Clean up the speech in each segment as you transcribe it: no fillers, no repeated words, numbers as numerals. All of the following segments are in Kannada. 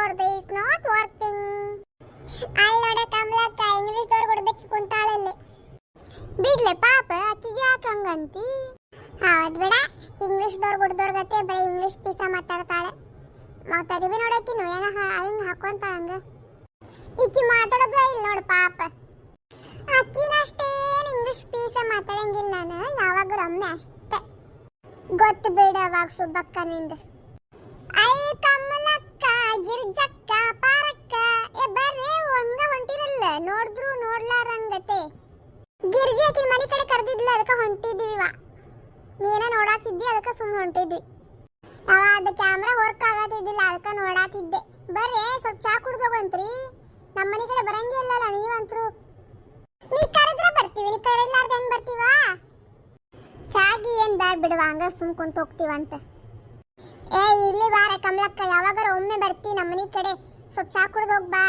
ಅವ್ರದ್ದು ಇಸ್ ನಾಟ್ ವರ್ಕಿಂಗ್. ಅಲ್ಲಿ ನೋಡ ಕಮಲಕ್ಕ ಇಂಗ್ಲಿಷ್ ದವ್ರು ಕೊಡ್ಬೇಕು ಕುಂತಾಳಲ್ಲಿ. ಬಿಡ್ಲೆ ಪಾಪ ಅಕ್ಕಿಗೆ ಯಾಕೆ ಹಂಗಂತಿ? ಹೌದು ಬಿಡ, ಇಂಗ್ಲಿಷ್ ದವ್ರು ಕೊಡ್ದವ್ರ ಗತೆ ಬರೀ ಇಂಗ್ಲಿಷ್ ಪೀಸ ಮಾತಾಡ್ತಾಳೆ. ಮತ್ತೆ ಅರಿವಿ ನೋಡಕ್ಕಿನ್ನು ಏನ ಹಿಂಗೆ ಹಾಕೊಂತಾಳ ಹಂಗ. ಇಕ್ಕಿ ಮಾತಾಡೋದು ಇಲ್ಲ ನೋಡು ಪಾಪ. ಅಕ್ಕಿನ ಅಷ್ಟೇನು ಇಂಗ್ಲಿಷ್ ಪೀಸ ಮಾತಾಡಂಗಿಲ್ಲ ನಾನು, ಯಾವಾಗ ರಮ್ಮೆ ಅಷ್ಟೇ. ಗೊತ್ತು ಬೇಡ ಅವಾಗ ಸುಬ್ಬಕ್ಕ ನಿಂದು. ಐ ಕಮಲಕ್ಕ ಗಿರ್ಜಕ್ಕ ಪಾರಕ್ಕ ಬರ್ರಿ ಹಂಗ ಹೊಂಟಿರಲ್ಲ, ನೋಡಿದ್ರು ನೋಡ್ಲಾರಂಗತೆ. ಗಿರ್ಜಿ ಆಕಿನ ಮನೆ ಕಡೆ ಕರೆದಿದ್ಲ, ಅದಕ್ಕೆ ಹೊಂಟಿದ್ವಿ. ನೀನ ನೋಡಾತಿದ್ದಿ, ಅದಕ್ಕೆ ಸುಮ್ಮನೆ ಹೊಂಟಿದ್ವಿ. ಅದು ಕ್ಯಾಮ್ರಾ ವರ್ಕ್ ಆಗತ್ತಿದ್ದಿಲ್ಲ, ಅದಕ್ಕೆ ನೋಡಾತಿದ್ದೆ. ಬರ್ರಿ ಸ್ವಲ್ಪ ಚಾ ಕುಡ್ದೋಗಂತ್ರಿ, ನಮ್ಮ ಮನೆ ಕಡೆ ಬರಂಗೇ ಇಲ್ಲಲ್ಲ ನೀವಂತ್ರು. ನೀ ಕರೆದ್ರೆ ಬರ್ತೀವಿ, ನೀ ಕರೆಯಲಾರ್ದ ಹೆಂಗ್ ಬರ್ತೀವ? ಚಾಗಿ ಏನ್ ಬ್ಯಾಡ್ ಬಿಡುವ, ಹಂಗ ಸುಮ್ ಕುಂತ ಹೋಗ್ತೀವಂತ. ಏ ಇಲ್ಲಿ ಬಾರ ಕಮಲಕ್ಕ, ಯಾವಾಗಾರ ಒಮ್ಮೆ ಬರ್ತಿ ನಮ್ಮ ಮನೆ ಕಡೆ, ಸ್ವಲ್ಪ ಚಾ ಕುಡ್ದೋಗ್ ಬಾ.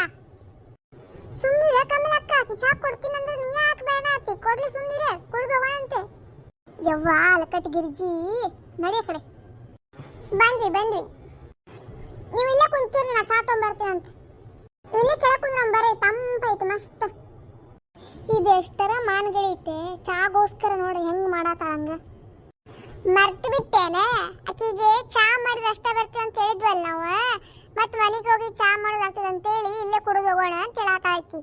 ಸುಮ್ನಿರ ಕಮಲಕ್ಕ, ಚಾ ಕೊಡ್ತೀನಂದ್ರೆ ನೀ ಯಾಕೆ ಬೇಡ ಆತಿ? ಕೊಡ್ಲಿ ಸುಮ್ನಿರ, ಕುಡ್ದೋಗೋಣಂತೆ. ಯವ್ವ ಅಲಕಟ್ ಗಿರ್ಜಿ, ನಡಿ ಕಡೆ. ಬನ್ರಿ ನೀವು ಇಲ್ಲೇ ಕುಂತೀರಿ, ನಾ ಚಾ ತೊಗೊಂಬರ್ತೀನಂತ. ಇಲ್ಲಿ ಕೆಳ ಕುಂದ್ರ ಬರೀ ತಂಪೈತೆ ಮಸ್ತ್. ಇದು ಎಷ್ಟರ ಮಾನ್ಗಳೈತೆ, ಚಾಗೋಸ್ಕರ ನೋಡಿ ಹೆಂಗ್ ಮಾಡತ್ತಾಳ ಹಂಗ. ಮರ್ತು ಬಿಟ್ಟೇನೆ, ಆಕಿಗೆ ಚಾ ಮಾಡಿದ್ರೆ ಅಷ್ಟೇ ಬರ್ತೀವಿ ಅಂತ ಹೇಳಿದ್ವಲ್ಲ ನಾವು. ಮತ್ ಮನೆಗೆ ಹೋಗಿ ಚಾ ಮಾಡೋದಾಗ್ತದೆ ಅಂತೇಳಿ ಇಲ್ಲೇ ಕುಡಿದು ಹೋಗೋಣ ಅಂತ ಹೇಳತ್ತಾಳ ಆಕಿ.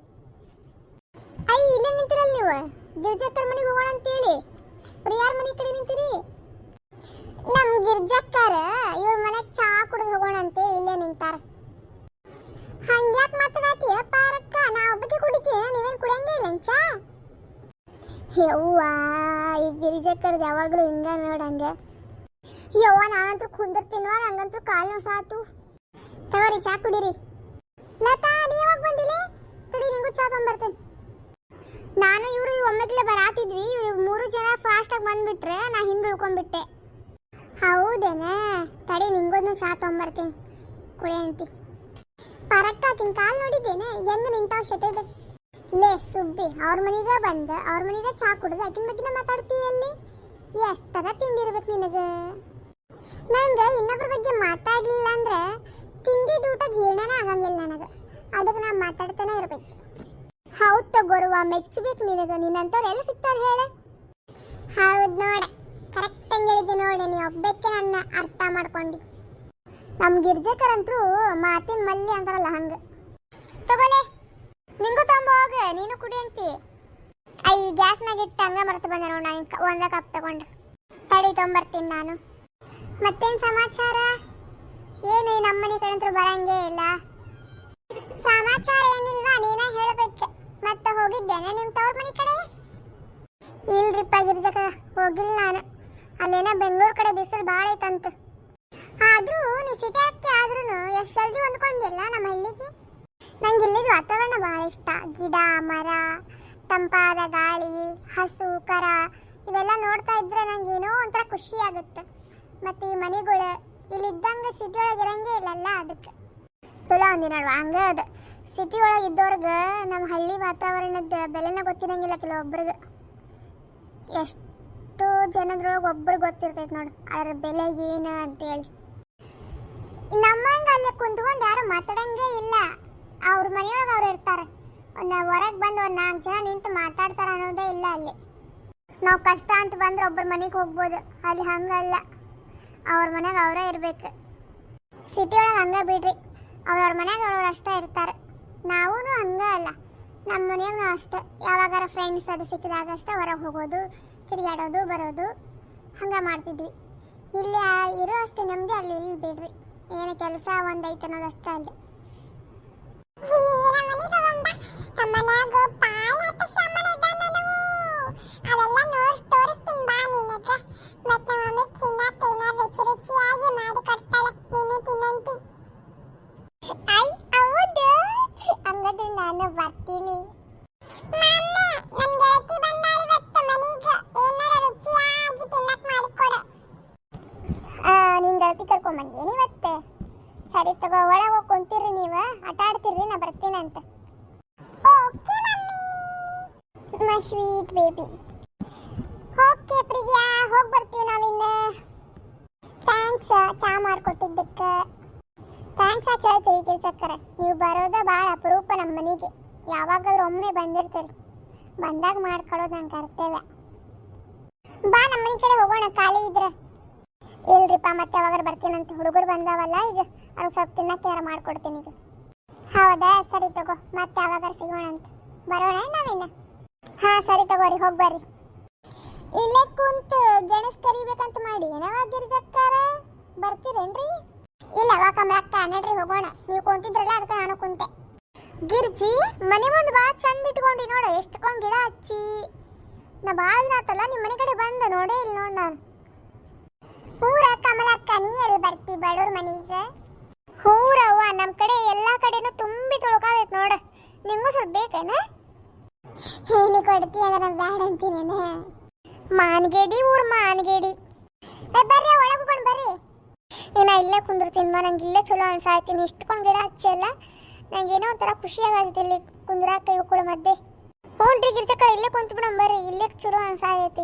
ಇಲ್ಲೇ ನಿಂತಿರಲ್ಲ ನೀವು, ಗಿರ್ಜಕ್ಕರ ಮನೆಗೆ ಹೋಗೋಣ ಅಂತೇಳಿ. ಪ್ರಿಯಾರ ಮನೆ ಕಡೆ ನಿಂತಿರಿ. ನಮ್ ಗಿರ್ಜಕ್ಕರ ಇವ್ರ ಮನೆಗೆ ಚಾ ಕುಡಿದು ಹೋಗೋಣ ಅಂತೇಳಿ ಇಲ್ಲೇ ನಿಂತಾರ. ಹಂಗ್ಯಾಕ್ ಮಾತಾಡತ್ತೀಯ ಪಾರಕ್ಕ? ನಾ ಒಬ್ಬಕ್ಕೆ ಕುಡಿತೀನ, ನೀವೇನು ಕುಡಿಯಂಗೇ ಇಲ್ಲ ಚಾ? ಯವ್ವ ಈ ಗಿರಿಜಕ್ಕರ್ದು ಯಾವಾಗಲೂ ಹಿಂಗ ನೋಡಂಗ. ಯವ್ವ ನಾನಂತೂ ಕುಂದಿರ್ತೀನವ, ನಂಗಂತೂ ಕಾಲು ನೋಸಾತು. ತಗೋರಿ ಚಾ ಕುಡೀರಿ. ಲತಾ ನೀ ಯಾವಾಗ ಬಂದಿಲ್ಲ? ತಡಿ ನಿಂಗೂ ಚಾ ತೊಗೊಂಬರ್ತೇನೆ. ನಾನು ಇವರು ಒಮ್ಮೆಗ್ಲೆ ಬರಾತಿದ್ವಿ, ಇವ್ರು 3 ಜನ ಫಾಸ್ಟಾಗಿ ಬಂದ್ಬಿಟ್ರೆ ನಾ ಹಿಂದೆ ಉಳ್ಕೊಂಡ್ಬಿಟ್ಟೆ. ಹೌದೇನಾ? ತಡಿ ನಿಂಗೊಂದು ಚಾ ತೊಗೊಂಬರ್ತೀನಿ, ಕುಡಿಯಂತಿ. ಪರಕ್ಕ ಆಕಿನ ಕಾಲು ನೋಡಿದ್ದೇನೆ, ಹೆಂಗ ನಿಂತಾವ ಶೆಟದ. ಲೇ ಸುಬ್ಬಿ, ಅವ್ರ ಮನೆಗೆ ಬಂದ ಅವ್ರ ಮನೆಗೆ ಚಾ ಕುಡಿದು ಆಕಿನ ಬಗ್ಗೆನ ಮಾತಾಡ್ತೀಯಲ್ಲಿ. ಎಷ್ಟರ ತಿಂದಿರ್ಬೇಕು ನಿನಗೆ? ನಂಗೆ ಇನ್ನೊಬ್ರ ಬಗ್ಗೆ ಮಾತಾಡಲಿಲ್ಲ ಅಂದ್ರೆ ತಿಂದಿದ್ದು ಊಟ ಜೀರ್ಣನೇ ಆಗಂಗಿಲ್ಲ ನನಗೆ. ಅದಕ್ಕೆ ನಾ ಮಾತಾಡ್ತಾನೆ ಇರ್ಬೇಕು. ಹೌದು ತಗೋರುವ, ಮೆಚ್ಚಬೇಕು ನಿನಗೆ. ನಿನ್ನಂತವ್ರು ಎಲ್ಲ ಸಿಗ್ತಾರೆ ಹೇಳ. ಹೌದು ನೋಡ, ಕರೆಕ್ಟ್ ಹಂಗೆ ಹೇಳಿದ್ದೆ ನೋಡಿ. ನೀ ಒಬ್ಬಕ್ಕೆ ನನ್ನ ಅರ್ಥ ಮಾಡ್ಕೊಂಡು. ನಮ್ಮ ಗಿರ್ಜಕರಂತರೂ ಮಾತಿನ ಮಲ್ಲಿ ಅಂತಾರಲ್ಲ ಹಂಗ. ತಗೋಲೆ ನಿಂಗೂ ಹೋಗ, ನೀನು ಕುಡಿ ಅಂತಿ. ಈ ಗ್ಯಾಸ್ನಾಗ ಇಟ್ಟು ಹಂಗ ಮರ್ತು ಬಂದೆ ನೋಡಿ. ನಾನು ಒಂದ ಕಪ್ ತಗೊಂಡು ತಡಿ ತೊಗೊಂಬರ್ತೀನಿ ನಾನು. ಮತ್ತೇನು ಸಮಾಚಾರ? ಏನು ಈ ನಮ್ಮನೆ ಕಡೆ ಅಂತೂ ಬರಂಗೇ ಇಲ್ಲ. ಸಮಾಚಾರ ಏನಿಲ್ವಾ, ನೀನೇ ಹೇಳಬೇಕು. ಮತ್ತೆ ಹೋಗಿದ್ದೇನೆ ನಿಮ್ಮ ತವ್ರ ಮನೆ ಕಡೆ? ಇಲ್ರಿಪ್ಪ ಗಿರ್ಜಕ, ಹೋಗಿಲ್ಲ ನಾನು. ಅಲ್ಲೇನೋ ಬೆಂಗಳೂರು ಕಡೆ ಬಿಸಿಲು ಭಾಳ ಐತಂತ. ಆದ್ರೂ ನೀ ಸಿಟಿ ಹಕ್ಕಿ ಆದ್ರೂ ಎಷ್ಟು ಜಲ್ದಿ ಹೊಂದ್ಕೊಂಡಿಲ್ಲ ನಮ್ಮ ಹಳ್ಳಿಗೆ. ನಂಗೆ ಇಲ್ಲಿದ್ದು ವಾತಾವರಣ ಭಾಳ ಇಷ್ಟ. ಗಿಡ ಮರ, ತಂಪಾದ ಗಾಳಿ, ಹಸು ಕರ ಇವೆಲ್ಲ ನೋಡ್ತಾ ಇದ್ರೆ ನಂಗೆ ಏನೋ ಒಂಥರ ಖುಷಿ ಆಗುತ್ತೆ. ಮತ್ತು ಈ ಮನೆಗಳು ಇಲ್ಲಿದ್ದಂಗೆ ಸಿಟಿ ಒಳಗೆ ಇರಂಗೇ ಇಲ್ಲಲ್ಲ, ಅದಕ್ಕೆ ಚಲೋ ಅಂದಿ ನೋಡುವ. ಹಂಗೆ ಅದು ಸಿಟಿ ಒಳಗೆ ಇದ್ದವ್ರಿಗೆ ನಮ್ಮ ಹಳ್ಳಿ ವಾತಾವರಣದ ಬೆಲೆನ ಗೊತ್ತಿರಂಗಿಲ್ಲ ಕೆಲವೊಬ್ರಿಗೆ. ಎಷ್ಟು ಜನದ್ರೊಳಗೆ ಒಬ್ರಿಗೆ ಗೊತ್ತಿರ್ತೈತೆ ನೋಡು ಅದ್ರ ಬೆಲೆ ಏನು ಅಂತೇಳಿ. ನಮ್ಮಂಗೆ ಅಲ್ಲೇ ಕುಂತ್ಕೊಂಡು ಯಾರು ಮಾತಾಡಂಗೇ ಇಲ್ಲ. ಅವ್ರ ಮನೆಯೊಳಗೆ ಅವ್ರು ಇರ್ತಾರೆ. ಹೊರಗೆ ಬಂದು ಒಂದು 4 ಜನ ನಿಂತು ಮಾತಾಡ್ತಾರೆ ಅನ್ನೋದೇ ಇಲ್ಲ ಅಲ್ಲಿ. ನಾವು ಕಷ್ಟ ಅಂತ ಬಂದ್ರೆ ಒಬ್ಬರ ಮನೆಗೆ ಹೋಗ್ಬೋದು, ಅಲ್ಲಿ ಹಂಗಲ್ಲ. ಅವ್ರ ಮನೆಗೆ ಅವರೇ ಇರಬೇಕು. ಸಿಟಿ ಒಳಗೆ ಹಂಗೆ ಬಿಡ್ರಿ, ಅವ್ರವ್ರ ಮನೆಗೆ ಅವ್ರವ್ರು ಅಷ್ಟೇ ಇರ್ತಾರೆ. ನಾವೂ ಹಂಗೆ ಅಲ್ಲ, ನಮ್ಮ ಮನೆಯಾಗೂ ಅಷ್ಟೇ. ಯಾವಾಗಾರ ಫ್ರೆಂಡ್ಸ್ ಅದು ಸಿಕ್ಕಿದಾಗ ಅಷ್ಟೇ ಹೊರಗೆ ಹೋಗೋದು, ತಿರುಗಾಡೋದು ಬರೋದು ಹಂಗೆ ಮಾಡ್ತಿದ್ವಿ. ಇಲ್ಲಿ ಇರೋ ಅಷ್ಟೇ ನಮಗೆ, ಅಲ್ಲಿ ಇಲ್ಲಿ ಬಿಡ್ರಿ. ಏನು ಕೆಲಸ ಒಂದೈತೆ ಅನ್ನೋದು ಅಷ್ಟೇ ಅಲ್ಲಿ. ನಾನು ಬರ್ತೀನಿ. ನಿನ್ ಗೆಳತಿ ಕರ್ಕೊಂಬಂದೇನಿ ಇವತ್ತು. ಸರಿ ತಗೋ, ಒಳಗೆ ಹೋಗಿ ಕುಂತೀರಿ, ನೀವು ಆಟ ಆಡ್ತೀರಿ, ನಾ ಬರ್ತೀನಂತ. My sweet baby. Okay Priya, ಹೋಗಿ ಬರ್ತೀವಿ ನಾವಿನ್ನ. ಥ್ಯಾಂಕ್ಸ್ ಚಾ ಮಾಡಿಕೊಟ್ಟಿದ್ದಕ್ಕೆ. ಥ್ಯಾಂಕ್ಸ್ ಆಗಿ ಹೇಳ್ತೀರಿ ಗಿರ್ಜಕ್ಕರ. ನೀವು ಬರೋದ ಭಾಳ ಅಪರೂಪ ನಮ್ಮ ಮನೆಗೆ. ಯಾವಾಗಾದ್ರೂ ಒಮ್ಮೆ ಬಂದಿರ್ತೀರಿ. ಬಂದಾಗ ಮಾಡ್ಕೊಳ್ಳೋದು ನನ್ನ ಕರ್ತವ್ಯ. ಬಾ ನಮ್ಮ ಮನೆ ಕಡೆ ಹೋಗೋಣ ಖಾಲಿ ಇದ್ರೆ. ಇಲ್ರಿಪ್ಪ ಮತ್ತೆ ಯಾವಾಗ ಬರ್ತೀನಂತ ಹುಡುಗರು ಬಂದಾವಲ್ಲ ಈಗ ಅವ್ರಿಗೆ ಸ್ವಲ್ಪ ತಿನ್ನಕ್ಕೆ ಯಾರು ಮಾಡ್ಕೊಡ್ತೀನಿ ಈಗ. ಹೌದಾ ಸರಿ ತಗೋ ಮತ್ತೆ ಯಾವಾಗ ಸಿಗೋಣ ಅಂತ. ಬರೋಣ ನಾವಿನ್ನ. ಹಾಂ ಸರಿ ತಗೋರಿ ಹೋಗಿ ಬರ್ರಿ. ಇಲ್ಲೇ ಕುಂತು ಗೆಣಸ್ ಕರಿಬೇಕಂತ ಮಾಡಿ ಏನವ ಗಿರ್ಜಕ್ಕಾರ ಬರ್ತೀರೇನ್ರಿ? ಇಲ್ಲ ಕಮಲಕ್ಕ ನಡ್ರಿ ಹೋಗೋಣ. ನೀವು ಕುಂತಿದ್ರಲ್ಲ ಅದಕ್ಕೆ ನಾನು ಕುಂತೆ. ಗಿರ್ಜಿ ಮನೆ ಮುಂದೆ ಭಾಳ ಚಂದ ಇಟ್ಕೊಂಡಿ ನೋಡ. ಎಷ್ಟೊಂದು ಗಿಡ ಹಚ್ಚಿ. ನಾ ಭಾಳ ದಿನ ಆತಲ್ಲ ನಿಮ್ಮ ಮನೆ ಕಡೆ ಬಂದ ನೋಡೇ ಇಲ್ಲ ನೋಡ್ ನಾನು. ಹೂರ ಕಮಲಕ್ಕ ನೀ ಎಲ್ಲಿ ಬರ್ತಿ ಬಡವ್ರ ಮನೆಗೆ? ಹೂರವ್ವ ನಮ್ಮ ಕಡೆ ಎಲ್ಲ ಕಡೆನೂ ತುಂಬಿ ತುಳ್ಕಾದೈತೆ ನೋಡ. ನಿಮಗೂ ಸ್ವಲ್ಪ ಬೇಕೇನ? ಏನಿ ಕೊಡ್ತಿ ಅಂದ್ರೆ ನಾನು ಬ್ಯಾಡ ಅಂತೀನೇನ? ಮಾನ್ಗೇಡಿ ಊರ್ ಮಾನ್ಗೇಡಿ. ಬರ್ರಿ ಒಳಗೆ ಹೋಗೋಣ ಬರ್ರಿ. ನಾ ಇಲ್ಲೇ ಕುಂದಿರ್ತೀನಿ ನಂಗೆ ಇಲ್ಲೇ ಚಲೋ ಅನ್ಸಾಯ್ತೀನಿ. ಇಷ್ಟೊಂದು ಗಿಡ ಹಚ್ಚಿ ಅಲ್ಲ ನಂಗೇನೋ ಒಂಥರ ಖುಷಿ ಆಗತ್ತೆ ಇಲ್ಲಿ ಕುಂದ್ರಾಕ ಇವುಗಳ ಮಧ್ಯೆ. ಹ್ಞೂ ಗಿರ್ಜಕ್ಕ ಇಲ್ಲೇ ಕುಂತು ಬಿಡೋಣ ಬರ್ರಿ. ಇಲ್ಲೇ ಚಲೋ ಅನ್ಸಾಯತಿ.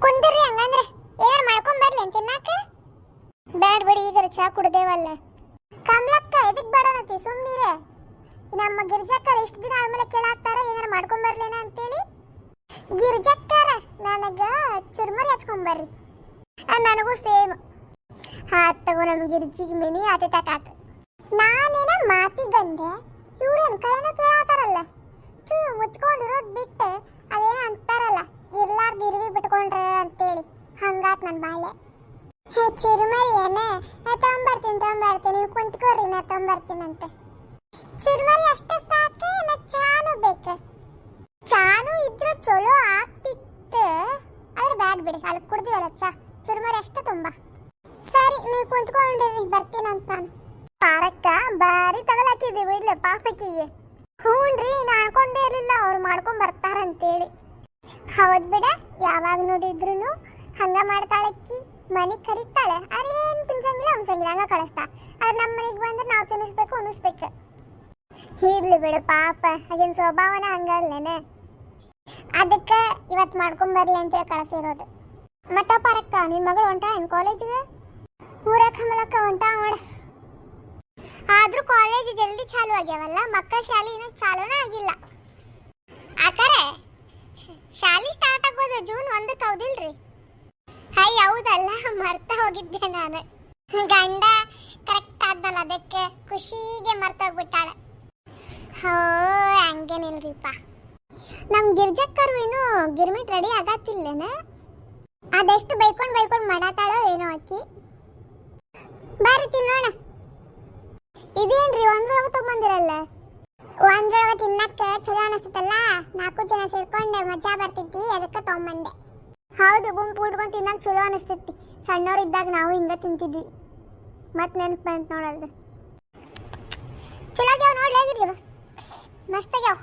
ಕುಂದಿರ್ರಿ ಹಂಗಂದ್ರೆ ಏನಾರು ಮಾಡ್ಕೊಂಡ್ ಬರ್ಲಿ ಅಂತ ತಿನ್ನಾಕ? ಬ್ಯಾಡ ಬಿಡಿ ಈಗ ಚಾ ಕುಡ್ದೇವಲ್ಲ. ಕಮಲಕ್ಕ ಎದಕ್ ಬೇಡನತಿ ಸುಮ್ಮನಿರೆ. ನಮ್ಮ ಗಿರ್ಜಕ್ಕರ್ ಇಷ್ಟು ದಿನ ಆದ್ಮೇಲೆ ಕೇಳಾಕ್ತಾರ ಏನಾರು ಮಾಡ್ಕೊಂಡ್ ಬರ್ಲೇನ ಅಂತೇಳಿ. ಗಿರ್ಜಕ್ಕರ ನನಗ ಚುರ್ಮರಿ ಹಚ್ಕೊಂಬರ್ರಿ. ನನಗೂ ಸೇಮ್. ತಗೋ ನಮ್ಮ ಗಿರ್ಜಿಗೆ ಮಿನಿ ಹಾರ್ಟ್ ಅಟ್ಯಾಕ್ ಆತ. ನಾನೇನ ಮಾತಿಗಂದೆ ಇವ್ರೇನು ಕೈನೂ ಕೇಳಾತಾರಲ್ಲ. ಮುಚ್ಕೊಂಡಿರೋದು ಬಿಟ್ಟು ಅದೇನೋ ಅಂತಾರಲ್ಲ ಇರ್ಲಾರ್ದು ಇರ್ವಿ ಬಿಟ್ಕೊಂಡ್ರೆ ಅಂತೇಳಿ ಹಂಗಾತ್ ನನ್ನ ಬಾಳೆ. ಹೇ ಚುರುಮರಿ ಏನ ತಗೊಂಬರ್ತೀನಿ ನೀವು ಕುಂತ್ಕೋರಿ ನಾ ತಗೊಂಬರ್ತೀನಂತೆ. ಚುರುಮರಿ ಅಷ್ಟೇ ಸಾಕು ನಾ ಚಾನು ಬೇಕು. ಚಾನು ಇದ್ರೆ ಚಲೋ ಆಗ್ತಿತ್ತು ಆದ್ರೆ ಬ್ಯಾಡ್ ಬಿಡಿ ಅಲ್ಲಿ ಕುಡ್ದಿವಲ್ಲ ಚಾ. ಚುರುಮರಿ ಅಷ್ಟೇ ತುಂಬ. ಸರಿ ನೀವು ಕುಂತ್ಕೊಂಡ್ರಿ ಬರ್ತೀನಂತ ನಾನು. ಪಾರಕ್ಕ ಬಾರಿ ತಗಲಾಕಿದ್ದೀವಿ ಇಡ್ಲೆ ಪಾಪಕ್ಕಿಗೆ. ಹ್ಞೂನ್ರಿ ನಾ ಅನ್ಕೊಂಡೇ ಇರಲಿಲ್ಲ ಅವ್ರು ಮಾಡ್ಕೊಂಡ್ ಬರ್ತಾರಂತೇಳಿ. ಹೌದ್ ಬಿಡ ಯಾವಾಗ ನೋಡಿದ್ರು ಹಂಗ ಮಾಡ್ತಾಳಕ್ಕಿ. ಮನೆಗೆ ಕರಿತಾಳೆ ಅರೇನು ತಿನ್ಸಂಗಿಲ್ಲ ಅನ್ಸಂಗಿಲ್ಲ ಹಂಗ ಕಳಿಸ್ತಾ. ಅದು ನಮ್ಮ ಮನೆಗೆ ಬಂದ್ರೆ ನಾವು ತಿನ್ನಿಸ್ಬೇಕು ಉಣಿಸ್ಬೇಕು. ಇರ್ಲಿ ಬಿಡು ಪಾಪ ಆಗಿನ ಸ್ವಭಾವನ ಹಂಗಲ್ಲೇನೆ. ಅದಕ್ಕೆ ಇವತ್ತು ಮಾಡ್ಕೊಂಬರ್ಲಿ ಅಂತೇಳಿ ಕಳಿಸಿರೋದು. ಮತ್ತ ಪಾರಕ್ಕ ನಿನ್ನ ಮಗಳು ಹೊಂಟ ಏನು ಕಾಲೇಜಿಗೆ? ಊರ ಕಮಲಕ್ಕ ಹೊಂಟ ನೋಡ. ಆದ್ರೂ ಕಾಲೇಜ್ ಜಲ್ದಿ ಚಾಲು ಆಗ್ಯಾವಲ್ಲ. ಮಕ್ಕಳ ಶಾಲೆ ಇನ್ನೂ ಚಾಲೂನೇ ಆಗಿಲ್ಲ. ಆಕರೆ ಶಾಲೆ ಸ್ಟಾರ್ಟ್ ಆಗೋದು ಜೂನ್ 1ಕ್ಕೆ ಹೌದಿಲ್ರಿ? ಹೌದಲ್ಲ ಮರ್ತ ಹೋಗಿದ್ದೆ ನಾನು. ಗಂಡ ಕರೆಕ್ಟ್ ಆದ್ನಲ್ಲ ಅದಕ್ಕೆ ಖುಷಿಗೆ ಮರ್ತೋಗ್ಬಿಟ್ಟಾಳೆ. ಹಂಗೇನಿಲ್ರಿಪ್ಪ. ನಮ್ ಗಿರ್ಜಕ್ಕರು ಇನ್ನೂ ಗಿರ್ಮಿಟ್ ರೆಡಿ ಆಗತ್ತಿಲ್ಲೇನ? ಅದೆಷ್ಟು ಬೈಕೊಂಡ್ ಮಾಡಾತಾಳೋ ಏನೋ ಅಕ್ಕಿ. ಬರ್ರಿ ತಿನ್ನೋಣ. ಇದೇನ್ರಿ ಒಂದ್ರೊಳಗೆ ತಗೊಂಬಂದಿರಲ್ಲ? ಒಂದ್ರೊಳಗೆ ತಿನ್ನಕ್ಕೆ ಚಲೋ ಅನಿಸ್ತಲ್ಲ. 4 ಜನ ಸೇರ್ಕೊಂಡೆ ಮಜಾ ಬರ್ತೈತಿ ಅದಕ್ಕೆ ತಗೊಂಬಂದೆ. ಹೌದು ಗುಂಪು ಉಡ್ಕೊಂಡು ತಿನ್ನಕ್ಕೆ ಚಲೋ ಅನಿಸ್ತೈತಿ. ಸಣ್ಣವ್ರಿದ್ದಾಗ ನಾವು ಹಿಂಗ ತಿಂತಿದ್ವಿ. ಮತ್ತೆ ನೆನಪು ಬಂತು ನೋಡಲ್ದು. ಚಲೋ ಆಗ್ಯಾವ ನೋಡ್ಲಿ ಆಗಿರ್ಲಿ ಮಸ್ತ್ ಆಗ್ಯಾವ.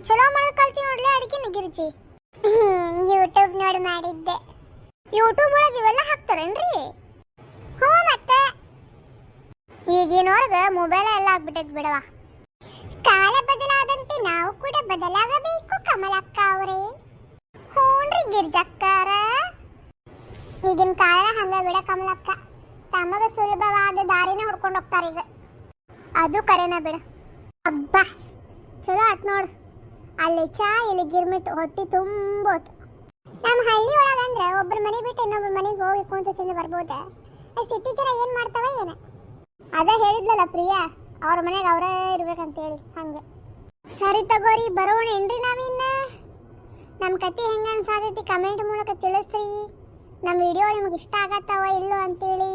ಚಲೋ ಮಾಡೋದು ಕಲ್ತಿ ನೋಡ್ಲಿ ಅಡಿಗೆನ ಗಿರ್ಜಿ. ಯೂಟ್ಯೂಬ್ ನೋಡಿ ಮಾಡಿದ್ದೆ. ಯೂಟ್ಯೂಬ್ ಒಳಗೆ ಇವೆಲ್ಲ ಹಾಕ್ತಾರೇನ್ರಿ? ಹ್ಞೂ ಮತ್ತೆ ಈಗಿನವ್ರಿಗೆ ಮೊಬೈಲ್ ಎಲ್ಲ ಆಗ್ಬಿಟ್ಟೈತೆ ಬಿಡವ. ಕಾಲ ಬದಲಾದಂತೆ ನಾವು ಕೂಡ ಬದಲಾಗಬೇಕು ಕಮಲಕ್ಕ ಅವರೇ. ಹ್ಞೂನ್ರಿ ಗಿರ್ಜಕ್ಕಾರ. ಈಗಿನ ಕಾಲ ಹಂಗ ಬಿಡ ಕಮಲಕ್ಕ. ತಮಗೆ ಸುಲಭವಾದ ದಾರಿನ ಹುಡ್ಕೊಂಡು ಹೋಗ್ತಾರೆ ಈಗ. ಅದು ಕರೆನ ಬಿಡ. ಅಬ್ಬಾ ಚಲೋ ಆತ್ ನೋಡು. ಅಲ್ಲಿ ಚಾ ಇಲ್ಲಿ ಗಿರ್ಮಿಟ್ ಹೊಟ್ಟಿ ತುಂಬೋತು. ನಮ್ಮ ಹಳ್ಳಿ ಒಳಗಂದ್ರೆ ಒಬ್ಬರ ಮನೆ ಬಿಟ್ಟು ಇನ್ನೊಬ್ಬರ ಮನೆಗೆ ಹೋಗಿ ಕುಂತು ತಿಂದು ಬರ್ಬೋದ? ಸಿಟಿ ಜನ ಏನು ಮಾಡ್ತಾವ ಏನು? ಅದೇ ಹೇಳಿದ್ಲಲ್ಲ ಪ್ರಿಯಾ ಅವ್ರ ಮನೆಗೆ ಅವರೇ ಇರ್ಬೇಕಂತೇಳಿ ಹಂಗೆ. ಸರಿ ತಗೋರಿ ಬರೋಣ ಏನ್ರಿ ನಾವಿನ್ನ. ನಮ್ಮ ಕತೆ ಹೆಂಗೆ ಅನ್ಸಾದೈತಿ ಕಮೆಂಟ್ ಮೂಲಕ ತಿಳಿಸ್ರಿ. ನಮ್ಮ ವಿಡಿಯೋ ನಿಮ್ಗೆ ಇಷ್ಟ ಆಗತ್ತವ ಇಲ್ಲೋ ಅಂತೇಳಿ.